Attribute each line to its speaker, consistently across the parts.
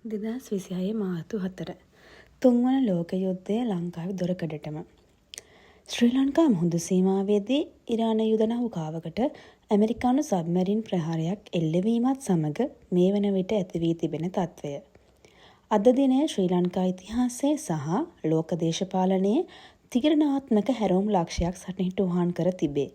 Speaker 1: 2026 මාර්තු 4 තුන්වන ලෝක යුද්ධය ලංකාවේ දොරකඩටම. ශ්‍රී ලංකා මුහුදු සීමාවේදී ඉරාන යුද නෞකාවකට ඇමරිකානු සබ්මැරින් ප්‍රහාරයක් එල්ලවීමත් සමග මේ වන විට ඇති වී තිබෙන තත්ත්වය. අද දිනය ශ්‍රී ලංකා ඉතිහාසයේ සහ ලෝක දේශපාලනයේ තීරණාත්මක හැරවුම් ලක්ෂයක් සටහිටුවහන් කර තිබේ.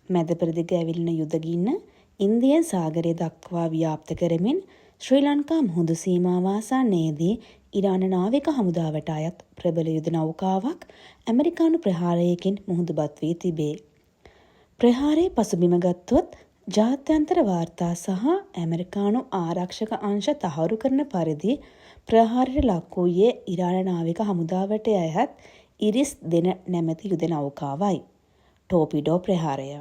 Speaker 1: මැද පෙරදිග ඇවිලෙන යුද ගින්න ඉන්දියන් සාගරය දක්වා ව්‍යාප්ත කරමින් ශ්‍රී ලංකා මුහුදු සීමාව ආසන්නයේදී ඉරාන නාවික හමුදාවට අයත් ප්‍රබල යුද නෞකාවක් ඇමරිකානු ප්‍රහාරයකින් මුහුදුබත් වී තිබේ. ප්‍රහාරයේ පසුබිම ගත්තොත් ජාත්‍යන්තර වාර්තා සහ ඇමරිකානු ආරක්ෂක අංශ තහවුරු කරන පරිදි ප්‍රහාරයට ලක් වූයේ ඉරාන නාවික හමුදාවට අයත් ඉරිස් දෙන නැමැති යුද නෞකාවයි. ටෝපිඩෝ ප්‍රහාරය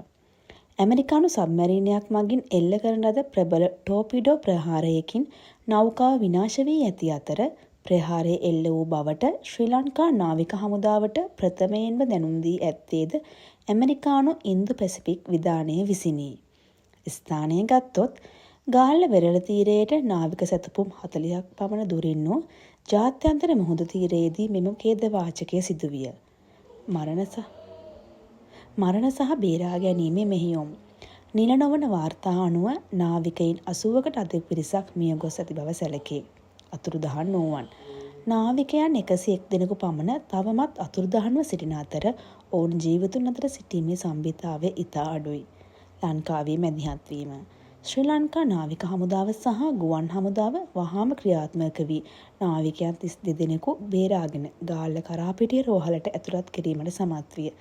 Speaker 1: ඇමරිකානු සබ්මැරිනයක් මගින් එල්ල කරන ලද ප්‍රබල ටෝපිඩෝ ප්‍රහාරයකින් නෞකාව විනාශ වී ඇති අතර ප්‍රහාරය එල්ල වූ බවට ශ්‍රී ලංකා නාවික හමුදාවට ප්‍රථමයෙන්ම දැනුම් දී ඇත්තේද ඇමරිකානු ඉන්දු පැසිෆික් විධානය විසිනි. ස්ථානය ගත්තොත් ගාල්ල වෙරළ තීරයට නාවික සැතපුම් 40ක් පමණ දුරින් වූ ජාත්‍යන්තර මුහුදු තීරයේදී මෙම ඛේදවාචකය සිදුවිය. මරණ සහ බේරා ගැනීමේ මෙහෙයුම්. නිල නොවන වාර්තා අනුව නාවිකයින් 80කට අධික පිරිසක් මිය ගොස් ඇති බව සැලකේ. අතුරුදහන් වූවන් නාවිකයන් 101 දෙනෙකු පමණ තවමත් අතුරුදහන්ව සිටින අතර ඔවුන් ජීවතුන් අතර සිටීමේ සම්භාව්‍යතාවය ඉතා අඩුයි. ලංකාවේ මැදිහත් වීම. ශ්‍රී ලංකා නාවික හමුදාව සහ ගුවන් හමුදාව වහාම ක්‍රියාත්මක වී නාවිකයන් 32 දෙනෙකු බේරාගෙන ගාල්ල කරාපිටිය රෝහලට ඇතුළත් කිරීමට සමත් විය.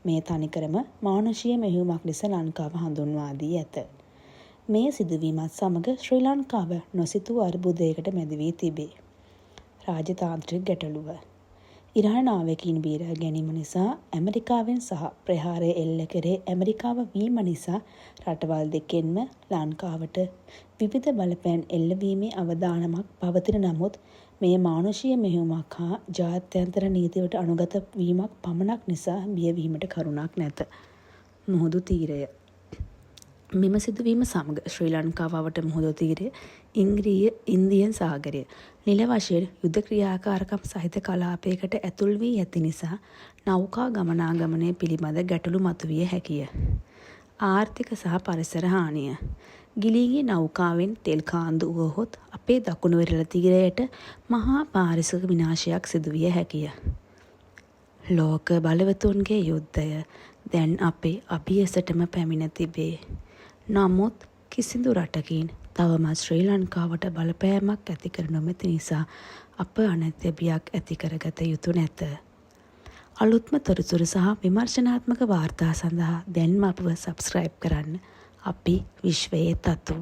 Speaker 1: මේ තනිකරම මානුෂීය මෙහෙයුමක් ලෙස ලංකාව හඳුන්වා දී ඇත. මේ සිදුවීමත් සමග ශ්‍රී ලංකාව නොසිතූ අර්බුදයකට මැදි වී තිබේ. රාජතාන්ත්‍රික ගැටලුව. ඉරාන නාවිකයින් බේරා ගැනීම නිසා ඇමරිකාවෙන් සහ ප්‍රහාරය එල්ල කරේ ඇමරිකාව වීම නිසා රටවල් දෙකෙන්ම ලංකාවට විවිධ බලපෑම් එල්ලවීමේ අවදානමක් පවතින නමුත් මේ මානුෂීය මෙහෙයුමක් හා ජාත්‍යන්තර නීතියට අනුගත වීමක් පමණක් නිසා බියවීමට කරුණක් නැත. මුහුදු තීරය. මෙම සිදුවීම සමග ශ්‍රී ලංකාවට මුහුදු තීරය ඉන්දියන් සාගරය නිල වශයෙන් යුද ක්‍රියාකාරකම් සහිත කලාපයකට ඇතුල් වී ඇති නිසා නෞකා ගමනාගමනය පිළිබඳ ගැටලු මතුවිය හැකිය. ආර්ථික සහ පරිසර හානිය. ගිලීගේ නෞකාවෙන් තෙල් කාන්දු වුවහොත් අපේ දකුණු වෙරළ තීරයට මහා පාරිසරික විනාශයක් සිදුවිය හැකිය. ලෝක බලවතුන්ගේ යුද්ධය දැන් අපේ අභියසටම පැමිණ තිබේ. නමුත් කිසිදු රටකින් තවමත් ශ්‍රී ලංකාවට බලපෑමක් ඇති කර නොමැති නිසා අප අනැති බියක් ඇති කරගත යුතු නැත. අලුත්ම තොරතුරු සහ විමර්ශනාත්මක වාර්තා සඳහා දැන්ම අපව සබ්ස්ක්‍රයිබ් කරන්න. අපි විශ්වයේ තතු.